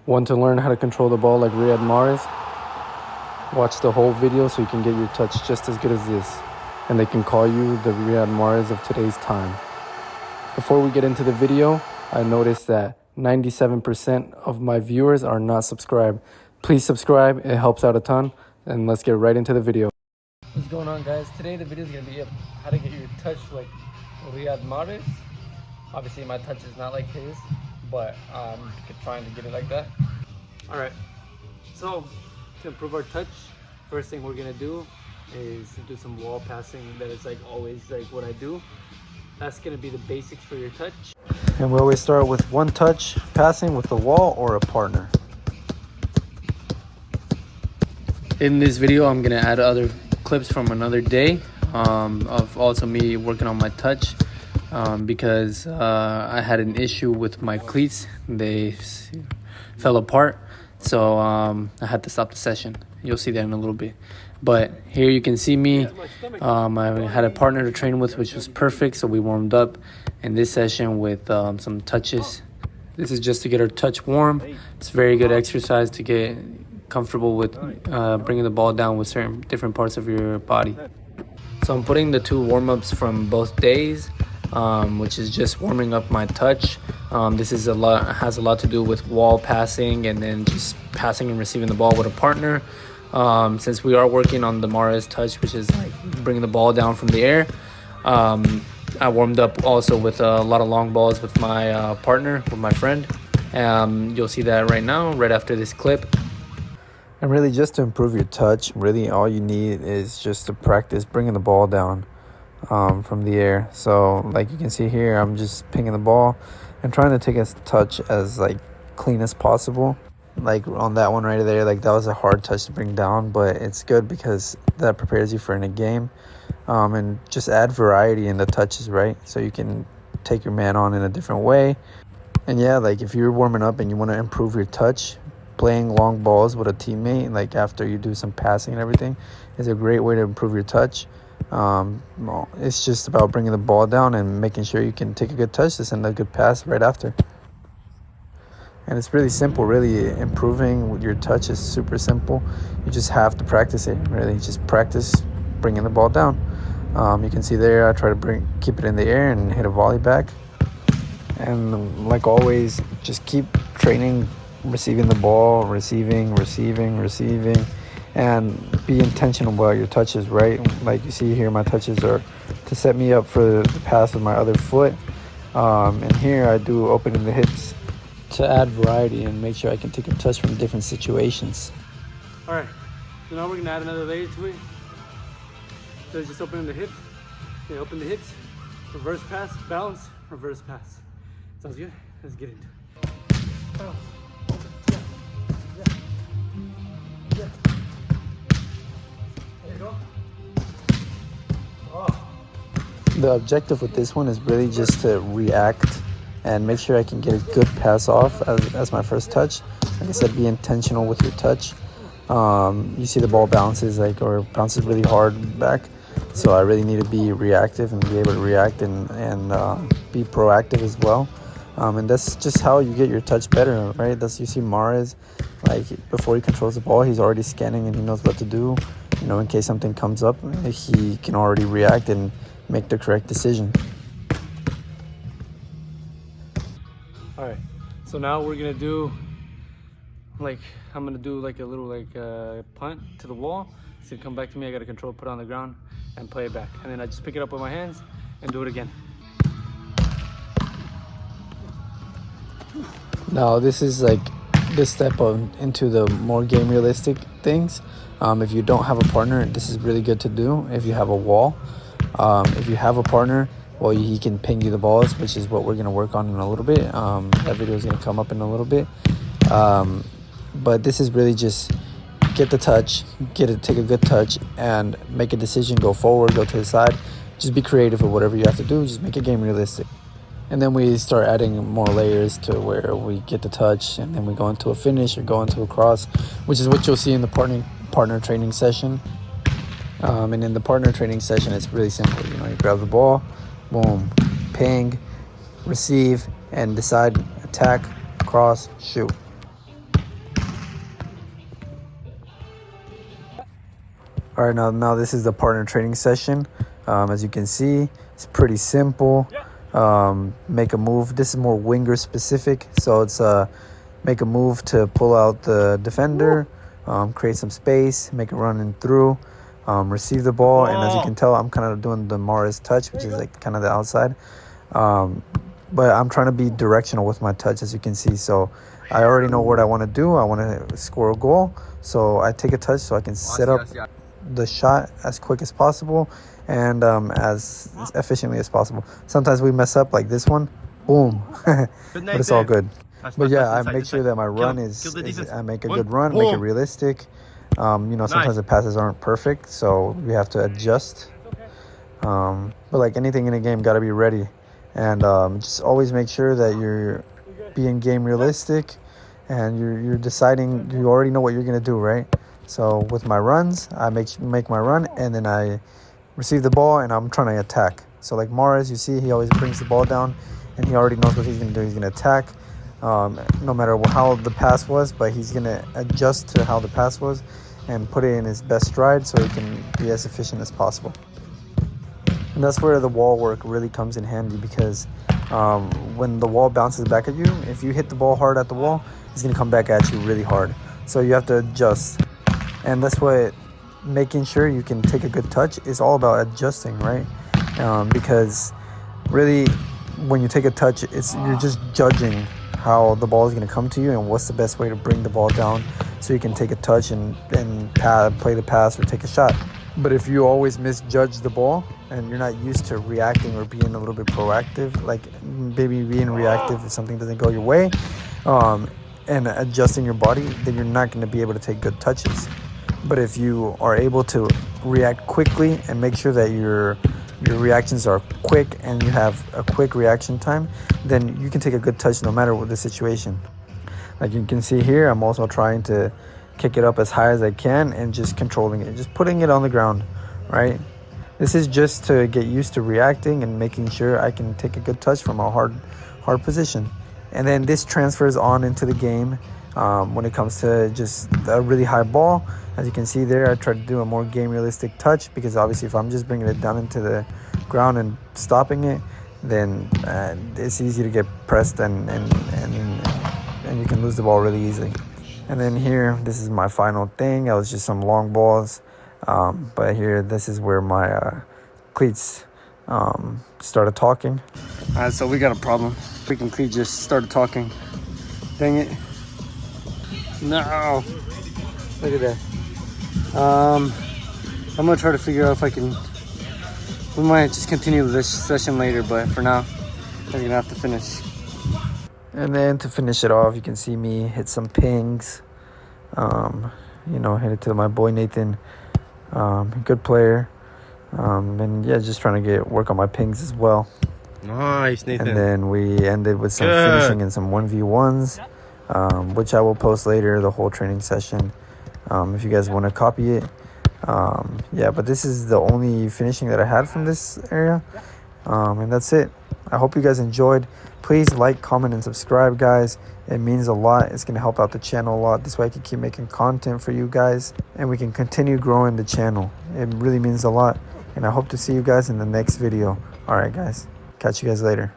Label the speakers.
Speaker 1: Want to learn how to control the ball like Riyad Mahrez? Watch the whole video so you can get your touch just as good as this. And they can call you the Riyad Mahrez of today's time. Before we get into the video, I noticed that 97% of my viewers are not subscribed. Please subscribe, it helps out a ton. And let's get right into the video. What's going on, guys? Today the video is going to be how to get your touch like Riyad Mahrez. Obviously my touch is not like his, but I'm trying to get it like that. Alright, so to improve our touch, first thing we're going to do is to do some wall passing. That is like always like what I do. That's going to be the basics for your touch. And we always start with one touch passing with the wall or a partner. In this video, I'm going to add other clips from another day of also me working on my touch because I had an issue with my cleats. They fell apart, so I had to stop the session. You'll see that in a little bit. But here you can see me. I had a partner to train with, which was perfect, so we warmed up in this session with some touches. This is just to get our touch warm. It's very good exercise to get comfortable with bringing the ball down with certain different parts of your body. So I'm putting the two warm-ups from both days, which is just warming up my touch. This is has a lot to do with wall passing and then just passing and receiving the ball with a partner. Since we are working on the Mahrez touch, which is like bringing the ball down from the air, I warmed up also with a lot of long balls with my partner, with my friend. You'll see that right now, right after this clip. And really, just to improve your touch, really all you need is just to practice bringing the ball down from the air. So like you can see here, I'm just pinging the ball and trying to take a touch as like clean as possible. Like on that one right there, like that was a hard touch to bring down, but it's good because that prepares you for in a game. And just add variety in the touches, right? So you can take your man on in a different way. And yeah, like if you're warming up and you want to improve your touch, playing long balls with a teammate, like after you do some passing and everything, is a great way to improve your touch. It's just about bringing the ball down and making sure you can take a good touch to send a good pass right after. And it's really simple, really. Improving your touch is super simple. You just have to practice it, really. Just practice bringing the ball down. You can see there, I try to keep it in the air and hit a volley back. And like always, just keep training, receiving the ball, receiving, and be intentional about your touches, right? Like you see here, my touches are to set me up for the pass with my other foot. And here I do opening the hips to add variety and make sure I can take a touch from different situations. All right, so now we're gonna add another layer to it. So it's just opening the hips. Okay, open the hips, reverse pass, bounce, reverse pass. Sounds good? Let's get into it. Bounce. Yeah. There you go. Oh. The objective with this one is really just to react and make sure I can get a good pass off as my first touch. Like I said, be intentional with your touch. You see the ball bounces bounces really hard back. So I really need to be reactive and be able to react and be proactive as well. And that's just how you get your touch better, right? You see Mahrez, like before he controls the ball, he's already scanning and he knows what to do. You know, in case something comes up, he can already react and make the correct decision. All right, so now we're gonna do I'm gonna do like a little punt to the wall. It's gonna come back to me. I gotta control, put it on the ground, and play it back. And then I just pick it up with my hands and do it again. Now this is like this step into the more game realistic things. If you don't have a partner, this is really good to do. If you have a wall, if you have a partner, well, he can ping you the balls, which is what we're going to work on in a little bit. That video is going to come up in a little bit. But this is really just get the touch, take a good touch, and make a decision, go forward, go to the side. Just be creative with whatever you have to do. Just make a game realistic. And then we start adding more layers to where we get the touch, and then we go into a finish or go into a cross, which is what you'll see in the partner training session. And in the partner training session, it's really simple. You know, you grab the ball, boom, ping, receive, and decide, attack, cross, shoot. All right, now this is the partner training session. As you can see, it's pretty simple. Make a move. This is more winger specific, so it's make a move to pull out the defender, create some space, make a run in through, receive the ball, and as you can tell, I'm kind of doing the Mahrez touch, which is like kind of the outside. But I'm trying to be directional with my touch, as you can see. So I already know what I want to do. I want to score a goal, so I take a touch so I can set up the shot as quick as possible and as efficiently as possible. Sometimes we mess up, like this one, boom, but it's all good. But yeah, I make sure that my run is I make a good run, make it realistic. Sometimes the passes aren't perfect, so we have to adjust. But like anything in a game, got to be ready, and just always make sure that you're being game realistic, and you're deciding. You already know what you're gonna do, right? So with my runs, I make my run, and then I receive the ball, and I'm trying to attack. So like Mahrez, you see, he always brings the ball down, and he already knows what he's gonna do. He's gonna attack, no matter how the pass was, but he's gonna adjust to how the pass was, and put it in his best stride so he can be as efficient as possible. And that's where the wall work really comes in handy, because when the wall bounces back at you, if you hit the ball hard at the wall, it's gonna come back at you really hard. So you have to adjust. And that's what making sure you can take a good touch is all about, adjusting, right? Because really, when you take a touch, you're just judging how the ball is going to come to you and what's the best way to bring the ball down so you can take a touch and play the pass or take a shot. But if you always misjudge the ball and you're not used to reacting or being a little bit proactive, like maybe being reactive if something doesn't go your way, and adjusting your body, then you're not going to be able to take good touches. But if you are able to react quickly and make sure that your reactions are quick and you have a quick reaction time, then you can take a good touch no matter what the situation. Like you can see here, I'm also trying to kick it up as high as I can and just controlling it, just putting it on the ground, right? This is just to get used to reacting and making sure I can take a good touch from a hard position. And then this transfers on into the game when it comes to just a really high ball. As you can see there, I try to do a more game realistic touch, because obviously if I'm just bringing it down into the ground and stopping it, then it's easy to get pressed and you can lose the ball really easily. And then here, this is my final thing. It was just some long balls, but here, this is where my cleats started talking. All right, so we got a problem. Freaking cleat just started talking. Dang it. No. Look at that. I'm gonna try to figure out if I can. We might just continue this session later, but for now, I'm gonna have to finish. And then to finish it off, you can see me hit some pings. Hit it to my boy Nathan. Good player. And yeah, just trying to work on my pings as well.
Speaker 2: Nice, Nathan.
Speaker 1: And then we ended with some finishing and some 1v1s, which I will post later, the whole training session, if you guys want to copy it. But this is the only finishing that I had from this area, and that's it. I hope you guys enjoyed. Please like, comment, and subscribe, guys. It means a lot. It's going to help out the channel a lot. This way I can keep making content for you guys, and we can continue growing the channel. It really means a lot, and I hope to see you guys in the next video. All right, guys. Catch you guys later.